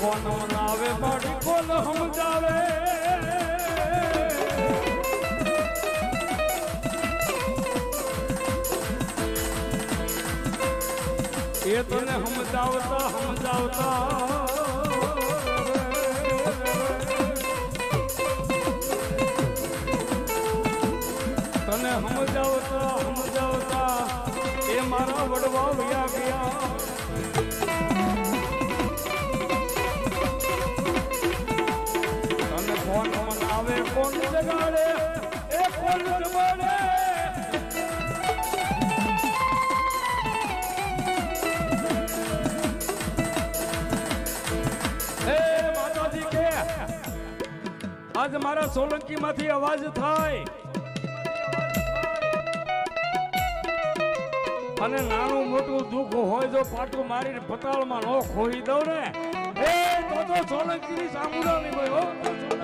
કોણ મનાવે બાડી કોણ સમજાવે એ તને સમજાવતા સમજાવતા તને સમજાવતા સમજાવતા એ મારા વડવા વયા ગયા તને કોણ મનાવે કોણ જગાડે એ કોણ જમાડે આજ મારા સોલંકી માંથી અવાજ થાય અને નાનું મોટું દુઃખ હોય જો પાટું મારીને પતાળમાં ન ખોઈ દઉં ને એ તો સોલંકી ની સામુરા નહીં હોય.